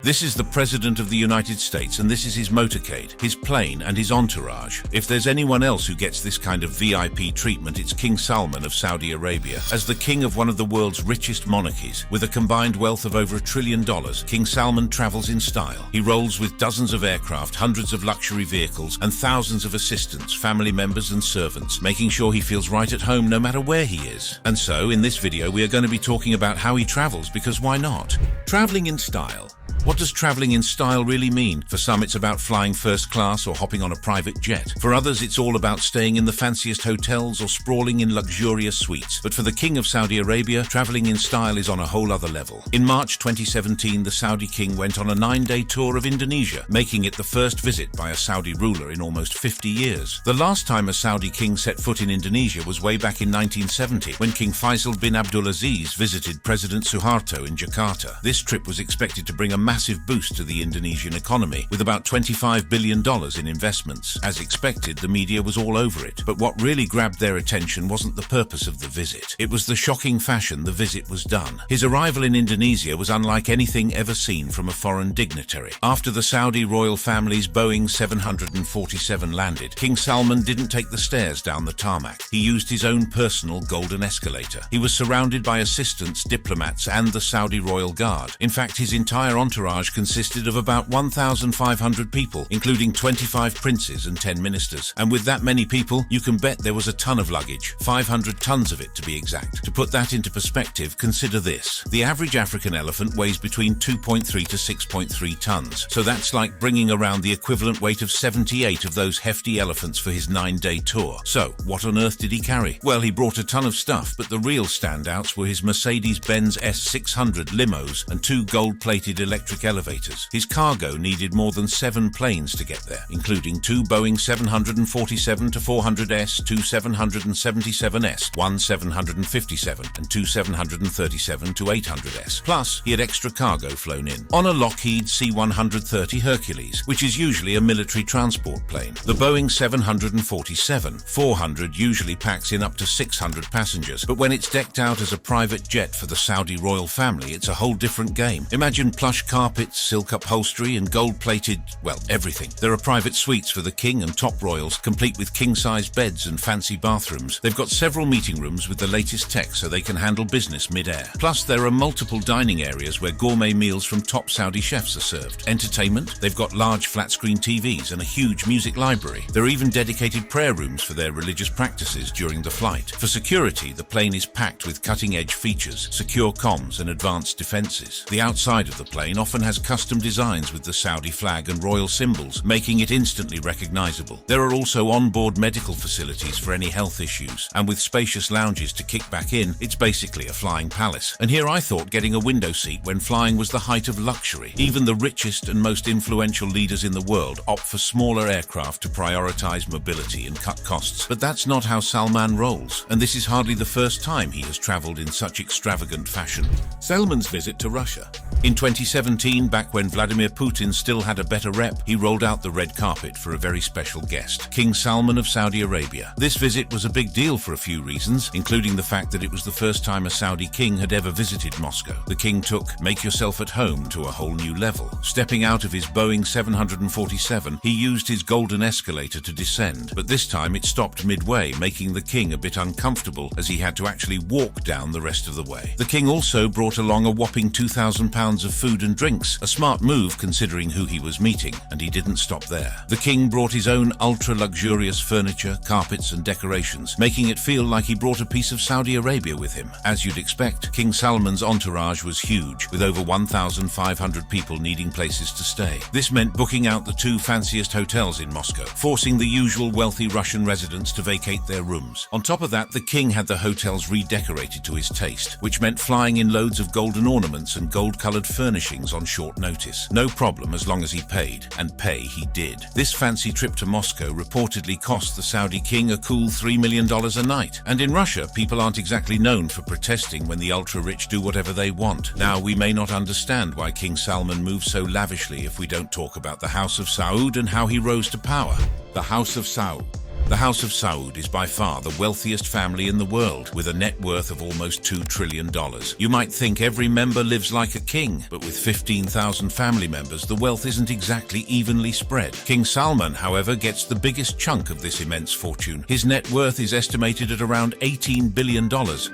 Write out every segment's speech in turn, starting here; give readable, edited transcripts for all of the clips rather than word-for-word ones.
This is the President of the United States, and this is his motorcade, his plane, and his entourage. If there's anyone else who gets this kind of VIP treatment, it's King Salman of Saudi Arabia. As the king of one of the world's richest monarchies, with a combined wealth of over $1 trillion, King Salman travels in style. He rolls with dozens of aircraft, hundreds of luxury vehicles, and thousands of assistants, family members, and servants, making sure he feels right at home no matter where he is. And so, in this video, we are going to be talking about how he travels, because why not? Traveling in style. What does traveling in style really mean? For some, it's about flying first class or hopping on a private jet. For others, it's all about staying in the fanciest hotels or sprawling in luxurious suites. But for the King of Saudi Arabia, traveling in style is on a whole other level. In March 2017, the Saudi king went on a 9-day tour of Indonesia, making it the first visit by a Saudi ruler in almost 50 years. The last time a Saudi king set foot in Indonesia was way back in 1970, when King Faisal bin Abdulaziz visited President Suharto in Jakarta. This trip was expected to bring a massive boost to the Indonesian economy, with about $25 billion in investments. As expected, the media was all over it. But what really grabbed their attention wasn't the purpose of the visit. It was the shocking fashion the visit was done. His arrival in Indonesia was unlike anything ever seen from a foreign dignitary. After the Saudi royal family's Boeing 747 landed, King Salman didn't take the stairs down the tarmac. He used his own personal golden escalator. He was surrounded by assistants, diplomats, and the Saudi royal guard. In fact, his entire entourage consisted of about 1,500 people, including 25 princes and 10 ministers. And with that many people, you can bet there was a ton of luggage, 500 tons of it to be exact. To put that into perspective, consider this. The average African elephant weighs between 2.3 to 6.3 tons. So that's like bringing around the equivalent weight of 78 of those hefty elephants for his 9-day tour. So, what on earth did he carry? Well, he brought a ton of stuff, but the real standouts were his Mercedes-Benz S600 limos and 2 gold-plated electric elevators. His cargo needed more than 7 planes to get there, including 2 Boeing 747-400S, 2 777S, 1 757, and 2 737-800S. Plus, he had extra cargo flown in on a Lockheed C-130 Hercules, which is usually a military transport plane. The Boeing 747-400 usually packs in up to 600 passengers, but when it's decked out as a private jet for the Saudi royal family, it's a whole different game. Imagine plush carpets, silk upholstery, and gold-plated, well, everything. There are private suites for the king and top royals, complete with king-size beds and fancy bathrooms. They've got several meeting rooms with the latest tech so they can handle business mid-air. Plus, there are multiple dining areas where gourmet meals from top Saudi chefs are served. Entertainment? They've got large flat-screen TVs and a huge music library. There are even dedicated prayer rooms for their religious practices during the flight. For security, the plane is packed with cutting-edge features, secure comms, and advanced defenses. The outside of the plane often has custom designs with the Saudi flag and royal symbols, making it instantly recognizable. There are also onboard medical facilities for any health issues, and with spacious lounges to kick back in, it's basically a flying palace. And here I thought getting a window seat when flying was the height of luxury. Even the richest and most influential leaders in the world opt for smaller aircraft to prioritize mobility and cut costs. But that's not how Salman rolls, and this is hardly the first time he has traveled in such extravagant fashion. Salman's visit to Russia. In 2017, back when Vladimir Putin still had a better rep, he rolled out the red carpet for a very special guest, King Salman of Saudi Arabia. This visit was a big deal for a few reasons, including the fact that it was the first time a Saudi king had ever visited Moscow. The king took "make yourself at home" to a whole new level. Stepping out of his Boeing 747, he used his golden escalator to descend, but this time it stopped midway, making the king a bit uncomfortable as he had to actually walk down the rest of the way. The king also brought along a whopping 2,000 pounds of food and drinks, a smart move considering who he was meeting, and he didn't stop there. The king brought his own ultra-luxurious furniture, carpets, and decorations, making it feel like he brought a piece of Saudi Arabia with him. As you'd expect, King Salman's entourage was huge, with over 1,500 people needing places to stay. This meant booking out the 2 fanciest hotels in Moscow, forcing the usual wealthy Russian residents to vacate their rooms. On top of that, the king had the hotels redecorated to his taste, which meant flying in loads of golden ornaments and gold-colored furnishings on short notice. No problem as long as he paid, and pay he did. This fancy trip to Moscow reportedly cost the Saudi king a cool $3 million a night. And in Russia, people aren't exactly known for protesting when the ultra-rich do whatever they want. Now, we may not understand why King Salman moves so lavishly if we don't talk about the House of Saud and how he rose to power. The House of Saud. The House of Saud is by far the wealthiest family in the world, with a net worth of almost $2 trillion. You might think every member lives like a king, but with 15,000 family members, the wealth isn't exactly evenly spread. King Salman, however, gets the biggest chunk of this immense fortune. His net worth is estimated at around $18 billion,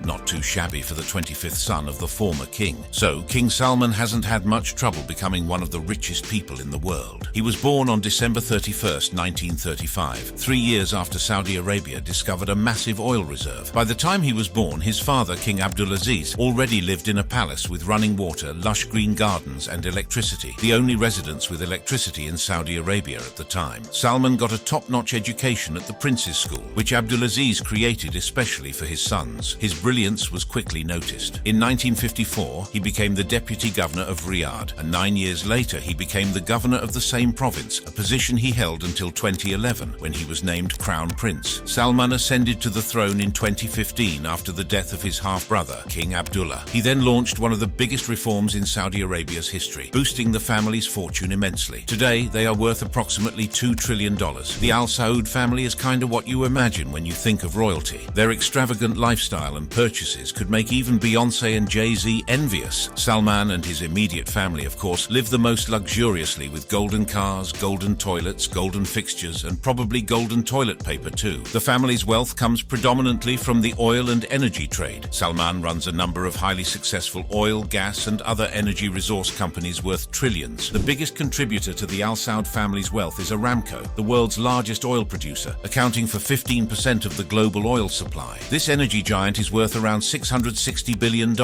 not too shabby for the 25th son of the former king. So, King Salman hasn't had much trouble becoming one of the richest people in the world. He was born on December 31st, 1935, 3 years after Saudi Arabia discovered a massive oil reserve. By the time he was born, his father, King Abdulaziz, already lived in a palace with running water, lush green gardens, and electricity, the only residence with electricity in Saudi Arabia at the time. Salman got a top-notch education at the Prince's School, which Abdulaziz created especially for his sons. His brilliance was quickly noticed. In 1954, he became the deputy governor of Riyadh, and 9 years later he became the governor of the same province, a position he held until 2011, when he was named Crown Prince. Salman ascended to the throne in 2015 after the death of his half-brother, King Abdullah. He then launched one of the biggest reforms in Saudi Arabia's history, boosting the family's fortune immensely. Today, they are worth approximately $2 trillion. The Al Saud family is kinda what you imagine when you think of royalty. Their extravagant lifestyle and purchases could make even Beyoncé and Jay-Z envious. Salman and his immediate family, of course, live the most luxuriously, with golden cars, golden toilets, golden fixtures, and probably golden toilet paper too. The family's wealth comes predominantly from the oil and energy trade. Salman runs a number of highly successful oil, gas, and other energy resource companies worth trillions. The biggest contributor to the Al Saud family's wealth is Aramco, the world's largest oil producer, accounting for 15% of the global oil supply. This energy giant is worth around $660 billion.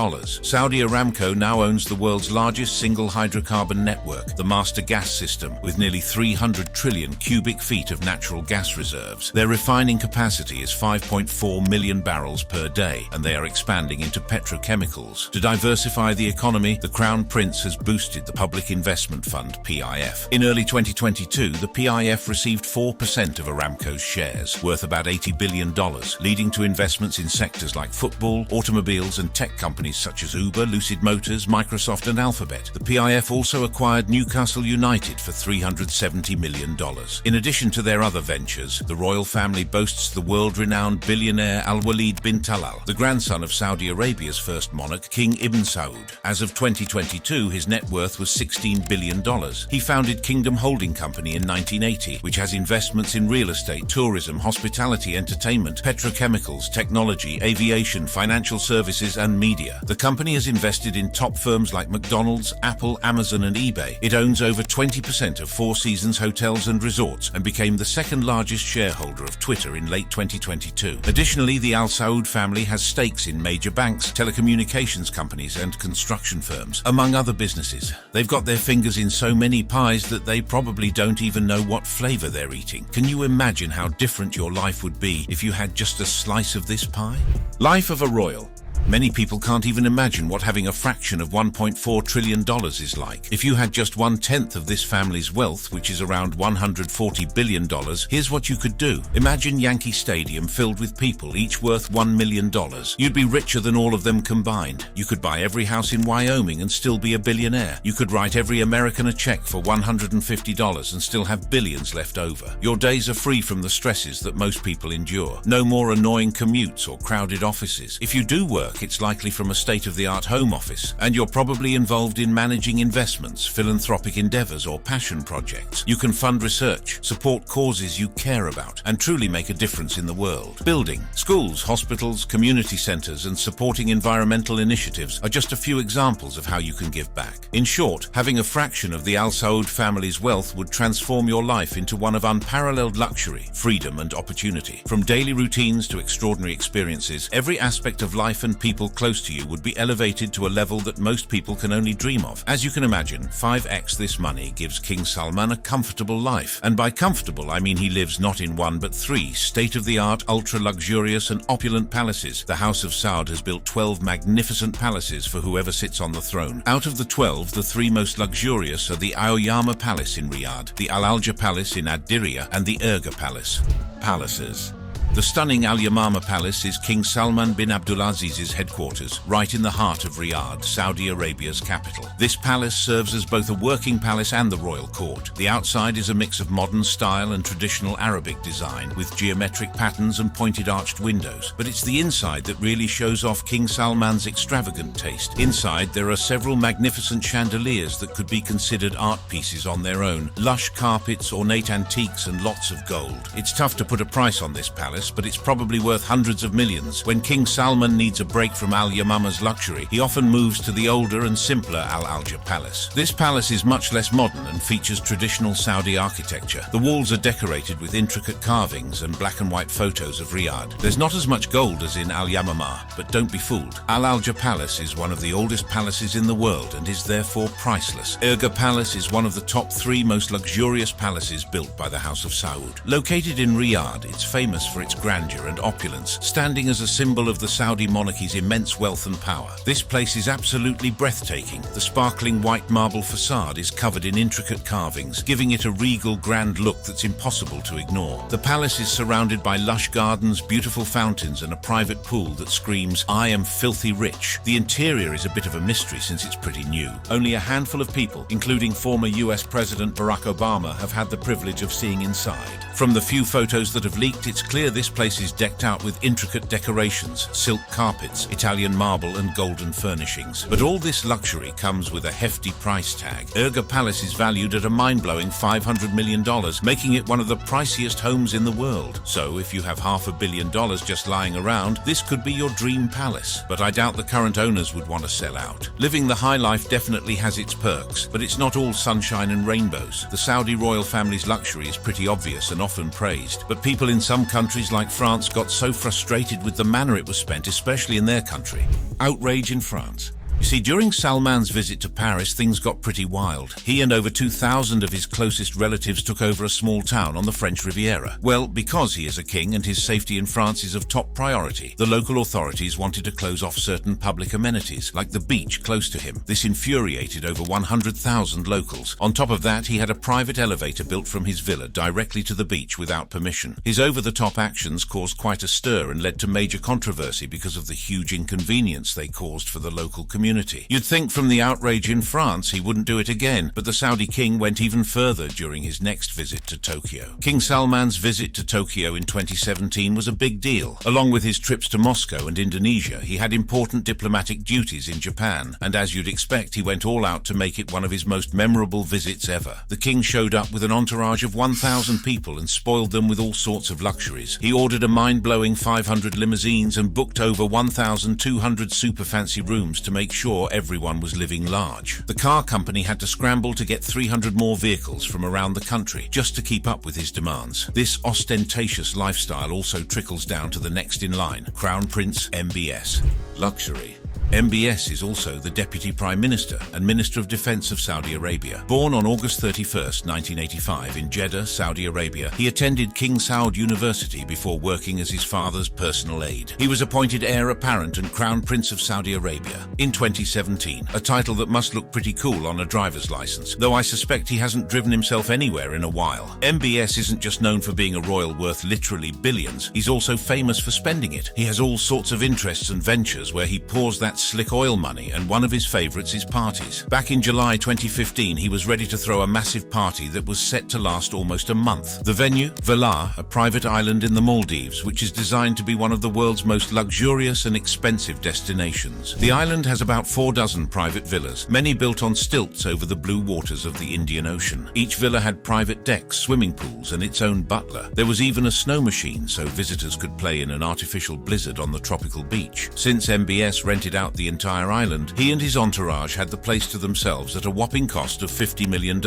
Saudi Aramco now owns the world's largest single hydrocarbon network, the Master Gas System, with nearly 300 trillion cubic feet of natural gas reserves. Their refining capacity is 5.4 million barrels per day, and they are expanding into petrochemicals. To diversify the economy, the Crown Prince has boosted the Public Investment Fund, PIF. In early 2022, the PIF received 4% of Aramco's shares, worth about $80 billion, leading to investments in sectors like football, automobiles, and tech companies such as Uber, Lucid Motors, Microsoft, and Alphabet. The PIF also acquired Newcastle United for $370 million. In addition to their other ventures, the royal family boasts the world-renowned billionaire Al-Walid bin Talal, the grandson of Saudi Arabia's first monarch, King Ibn Saud. As of 2022, his net worth was $16 billion. He founded Kingdom Holding Company in 1980, which has investments in real estate, tourism, hospitality, entertainment, petrochemicals, technology, aviation, financial services, and media. The company has invested in top firms like McDonald's, Apple, Amazon, and eBay. It owns over 20% of Four Seasons hotels and resorts, and became the second largest shareholder of Twitter in late 2022. Additionally, the Al Saud family has stakes in major banks, telecommunications companies, and construction firms, among other businesses. They've got their fingers in so many pies that they probably don't even know what flavor they're eating. Can you imagine how different your life would be if you had just a slice of this pie? Life of a royal. Many people can't even imagine what having a fraction of $1.4 trillion is like. If you had just 1/10 of this family's wealth, which is around $140 billion, here's what you could do. Imagine Yankee Stadium filled with people, each worth $1 million. You'd be richer than all of them combined. You could buy every house in Wyoming and still be a billionaire. You could write every American a check for $150 and still have billions left over. Your days are free from the stresses that most people endure. No more annoying commutes or crowded offices. If you do work, it's likely from a state-of-the-art home office, and you're probably involved in managing investments, philanthropic endeavors, or passion projects. You can fund research, support causes you care about, and truly make a difference in the world. Building schools, hospitals, community centers, and supporting environmental initiatives are just a few examples of how you can give back. In short, having a fraction of the Al Saud family's wealth would transform your life into one of unparalleled luxury, freedom, and opportunity. From daily routines to extraordinary experiences, every aspect of life and people close to you would be elevated to a level that most people can only dream of. As you can imagine, 5x this money gives King Salman a comfortable life. And by comfortable, I mean he lives not in one but 3 state-of-the-art, ultra-luxurious and opulent palaces. The House of Saud has built 12 magnificent palaces for whoever sits on the throne. Out of the 12, the 3 most luxurious are the Aoyama Palace in Riyadh, the Al Alja Palace in Ad Diriyah, and the Urga Palace. Palaces. The stunning Al Yamama Palace is King Salman bin Abdulaziz's headquarters, right in the heart of Riyadh, Saudi Arabia's capital. This palace serves as both a working palace and the royal court. The outside is a mix of modern style and traditional Arabic design, with geometric patterns and pointed arched windows. But it's the inside that really shows off King Salman's extravagant taste. Inside, there are several magnificent chandeliers that could be considered art pieces on their own, lush carpets, ornate antiques, and lots of gold. It's tough to put a price on this palace, but it's probably worth hundreds of millions. When King Salman needs a break from Al Yamama's luxury, he often moves to the older and simpler Al Alja Palace. This palace is much less modern and features traditional Saudi architecture. The walls are decorated with intricate carvings and black and white photos of Riyadh. There's not as much gold as in Al Yamama, but don't be fooled. Al Alja Palace is one of the oldest palaces in the world and is therefore priceless. Urga Palace is one of the top 3 most luxurious palaces built by the House of Saud. Located in Riyadh, it's famous for its grandeur and opulence, standing as a symbol of the Saudi monarchy's immense wealth and power. This place is absolutely breathtaking. The sparkling white marble facade is covered in intricate carvings, giving it a regal, grand look that's impossible to ignore. The palace is surrounded by lush gardens, beautiful fountains, and a private pool that screams, "I am filthy rich." The interior is a bit of a mystery since it's pretty new. Only a handful of people, including former US President Barack Obama, have had the privilege of seeing inside. From the few photos that have leaked, it's clear this place is decked out with intricate decorations, silk carpets, Italian marble, and golden furnishings. But all this luxury comes with a hefty price tag. Urga Palace is valued at a mind-blowing $500 million, making it one of the priciest homes in the world. So if you have $500 million just lying around, this could be your dream palace. But I doubt the current owners would want to sell out. Living the high life definitely has its perks, but it's not all sunshine and rainbows. The Saudi royal family's luxury is pretty obvious and often praised, but people in some countries like France got so frustrated with the manner it was spent, especially in their country. Outrage in France. You see, during Salman's visit to Paris, things got pretty wild. He and over 2,000 of his closest relatives took over a small town on the French Riviera. Well, because he is a king and his safety in France is of top priority, the local authorities wanted to close off certain public amenities, like the beach close to him. This infuriated over 100,000 locals. On top of that, he had a private elevator built from his villa directly to the beach without permission. His over-the-top actions caused quite a stir and led to major controversy because of the huge inconvenience they caused for the local community. You'd think from the outrage in France he wouldn't do it again, but the Saudi king went even further during his next visit to Tokyo. King Salman's visit to Tokyo in 2017 was a big deal. Along with his trips to Moscow and Indonesia, he had important diplomatic duties in Japan, and as you'd expect, he went all out to make it one of his most memorable visits ever. The king showed up with an entourage of 1,000 people and spoiled them with all sorts of luxuries. He ordered a mind-blowing 500 limousines and booked over 1,200 super fancy rooms to make sure everyone was living large. The car company had to scramble to get 300 more vehicles from around the country just to keep up with his demands. This ostentatious lifestyle also trickles down to the next in line, Crown Prince MBS. Luxury. MBS is also the Deputy Prime Minister and Minister of Defense of Saudi Arabia. Born on August 31st, 1985 in Jeddah, Saudi Arabia, he attended King Saud University before working as his father's personal aide. He was appointed heir apparent and Crown Prince of Saudi Arabia in 2017, a title that must look pretty cool on a driver's license, though I suspect he hasn't driven himself anywhere in a while. MBS isn't just known for being a royal worth literally billions, he's also famous for spending it. He has all sorts of interests and ventures where he pours that slick oil money, and one of his favorites is parties. Back in July 2015, he was ready to throw a massive party that was set to last almost a month. The venue, Vela, a private island in the Maldives, which is designed to be one of the world's most luxurious and expensive destinations. The island has about 4 dozen private villas, many built on stilts over the blue waters of the Indian Ocean. Each villa had private decks, swimming pools, and its own butler. There was even a snow machine so visitors could play in an artificial blizzard on the tropical beach. Since MBS rented out the entire island, he and his entourage had the place to themselves at a whopping cost of $50 million.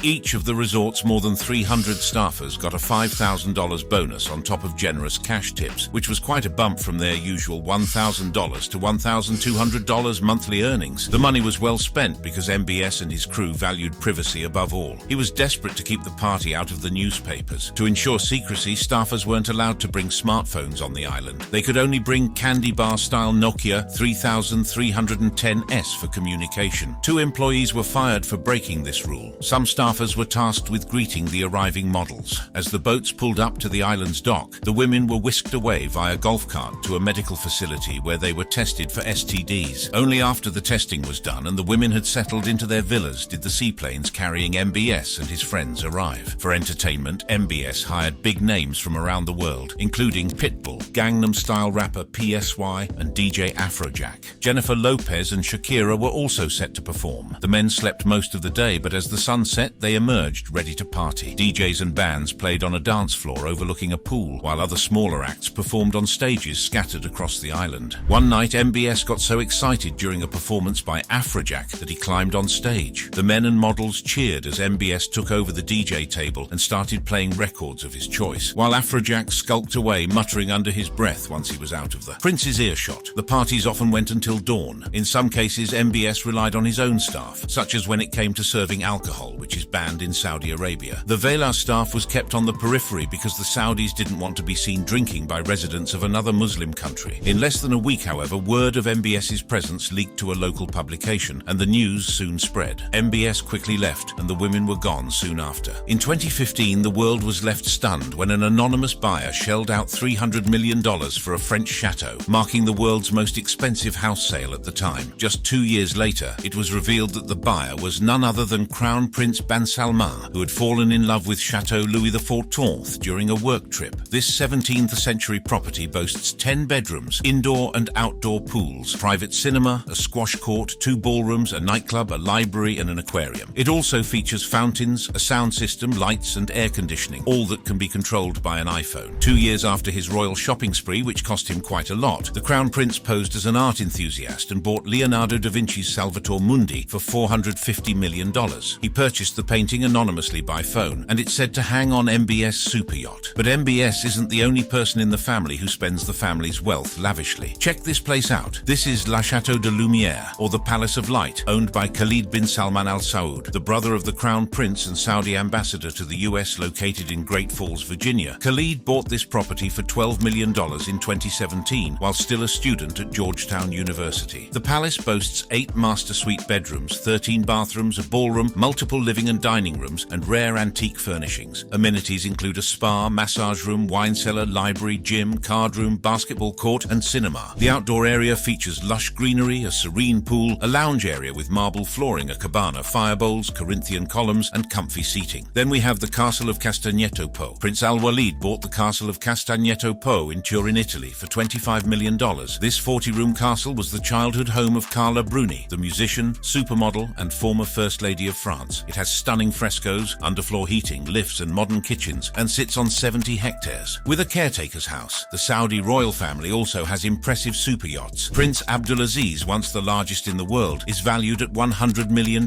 Each of the resort's more than 300 staffers got a $5,000 bonus on top of generous cash tips, which was quite a bump from their usual $1,000 to $1,200 monthly earnings. The money was well spent because MBS and his crew valued privacy above all. He was desperate to keep the party out of the newspapers. To ensure secrecy, staffers weren't allowed to bring smartphones on the island. They could only bring candy bar-style Nokia 3000 6310S for communication. 2 employees were fired for breaking this rule. Some staffers were tasked with greeting the arriving models. As the boats pulled up to the island's dock, the women were whisked away via golf cart to a medical facility where they were tested for STDs. Only after the testing was done and the women had settled into their villas did the seaplanes carrying MBS and his friends arrive. For entertainment, MBS hired big names from around the world, including Pitbull, Gangnam Style rapper PSY, and DJ Afrojack. Jennifer Lopez and Shakira were also set to perform. The men slept most of the day, but as the sun set, they emerged ready to party. DJs and bands played on a dance floor overlooking a pool, while other smaller acts performed on stages scattered across the island. One night, MBS got so excited during a performance by Afrojack that he climbed on stage. The men and models cheered as MBS took over the DJ table and started playing records of his choice, while Afrojack skulked away, muttering under his breath once he was out of the Prince's earshot. The parties often went until dawn. In some cases, MBS relied on his own staff, such as when it came to serving alcohol, which is banned in Saudi Arabia. The Vela staff was kept on the periphery because the Saudis didn't want to be seen drinking by residents of another Muslim country. In less than a week, however, word of MBS's presence leaked to a local publication, and the news soon spread. MBS quickly left, and the women were gone soon after. In 2015, the world was left stunned when an anonymous buyer shelled out $300 million for a French chateau, marking the world's most expensive house sale at the time. Just 2 years later, it was revealed that the buyer was none other than Crown Prince Bin Salman, who had fallen in love with Chateau Louis XIV during a work trip. This 17th century property boasts 10 bedrooms, indoor and outdoor pools, private cinema, a squash court, 2 ballrooms, a nightclub, a library, and an aquarium. It also features fountains, a sound system, lights, and air conditioning, all that can be controlled by an iPhone. 2 years after his royal shopping spree, which cost him quite a lot, the Crown Prince posed as an art enthusiast and bought Leonardo da Vinci's Salvator Mundi for $450 million. He purchased the painting anonymously by phone, and it's said to hang on MBS super yacht. But MBS isn't the only person in the family who spends the family's wealth lavishly. Check this place out. This is La Chateau de Lumière, or the Palace of Light, owned by Khalid bin Salman Al Saud, the brother of the Crown Prince and Saudi ambassador to the US, located in Great Falls, Virginia. Khalid bought this property for $12 million in 2017 while still a student at Georgetown University. The palace boasts 8 master suite bedrooms, 13 bathrooms, a ballroom, multiple living and dining rooms, and rare antique furnishings. Amenities include a spa, massage room, wine cellar, library, gym, card room, basketball court, and cinema. The outdoor area features lush greenery, a serene pool, a lounge area with marble flooring, a cabana, fire bowls, Corinthian columns, and comfy seating. Then we have the Castle of Castagneto Po. Prince Al-Walid bought the Castle of Castagneto Po in Turin, Italy for $25 million. This 40-room castle was the childhood home of Carla Bruni, the musician, supermodel, and former First Lady of France. It has stunning frescoes, underfloor heating, lifts, and modern kitchens, and sits on 70 hectares. With a caretaker's house, the Saudi royal family also has impressive super yachts. Prince Abdulaziz, once the largest in the world, is valued at $100 million.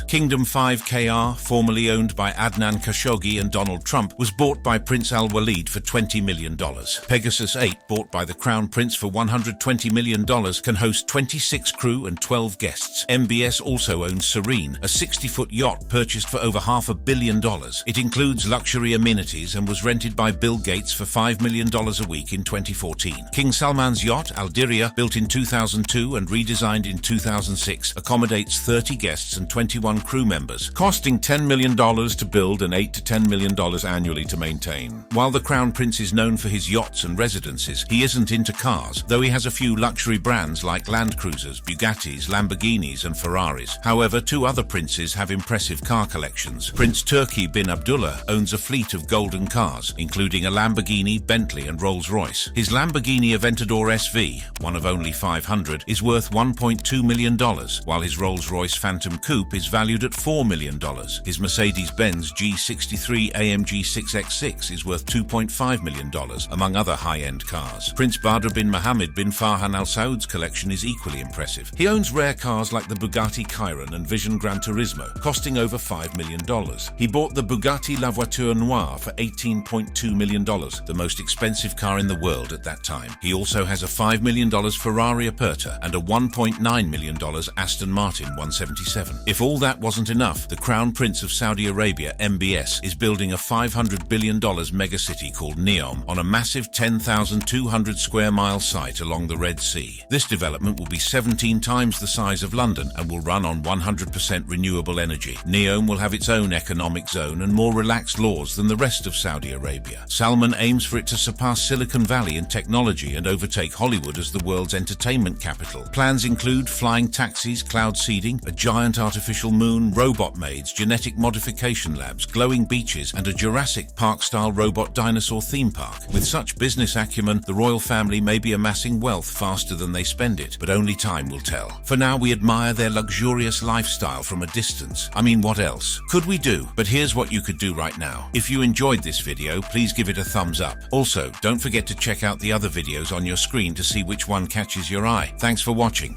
Kingdom 5 KR, formerly owned by Adnan Khashoggi and Donald Trump, was bought by Prince Al-Walid for $20 million. Pegasus 8, bought by the Crown Prince for $120 million, can host 26 crew and 12 guests. MBS also owns Serene, a 60-foot yacht purchased for over $500 million. It includes luxury amenities and was rented by Bill Gates for $5 million a week in 2014. King Salman's yacht, Aldiria, built in 2002 and redesigned in 2006, accommodates 30 guests and 21 crew members, costing $10 million to build and $8 to $10 million annually to maintain. While the Crown Prince is known for his yachts and residences, he isn't into cars, though he has a few luxury brands like Land Cruisers, Bugattis, Lamborghinis, and Ferraris. However, 2 other princes have impressive car collections. Prince Turki bin Abdullah owns a fleet of golden cars, including a Lamborghini, Bentley, and Rolls-Royce. His Lamborghini Aventador SV, one of only 500, is worth $1.2 million, while his Rolls-Royce Phantom Coupe is valued at $4 million. His Mercedes-Benz G63 AMG 6X6 is worth $2.5 million, among other high-end cars. Prince Badr bin Mohammed bin Farhan Al Saud's collection is equally impressive. He owns rare cars like the Bugatti Chiron and Vision Gran Turismo, costing over $5 million. He bought the Bugatti La Voiture Noire for $18.2 million, the most expensive car in the world at that time. He also has a $5 million Ferrari Aperta and a $1.9 million Aston Martin 177. If all that wasn't enough, the Crown Prince of Saudi Arabia, MBS, is building a $500 billion megacity called Neom on a massive 10,200 square mile site along the Red Sea. This development development will be 17 times the size of London and will run on 100% renewable energy. NEOM will have its own economic zone and more relaxed laws than the rest of Saudi Arabia. Salman aims for it to surpass Silicon Valley in technology and overtake Hollywood as the world's entertainment capital. Plans include flying taxis, cloud seeding, a giant artificial moon, robot maids, genetic modification labs, glowing beaches, and a Jurassic Park-style robot dinosaur theme park. With such business acumen, the royal family may be amassing wealth faster than they spend it, but only time will tell. For now, we admire their luxurious lifestyle from a distance. I mean, what else could we do? But here's what you could do right now. If you enjoyed this video, please give it a thumbs up. Also, don't forget to check out the other videos on your screen to see which one catches your eye. Thanks for watching.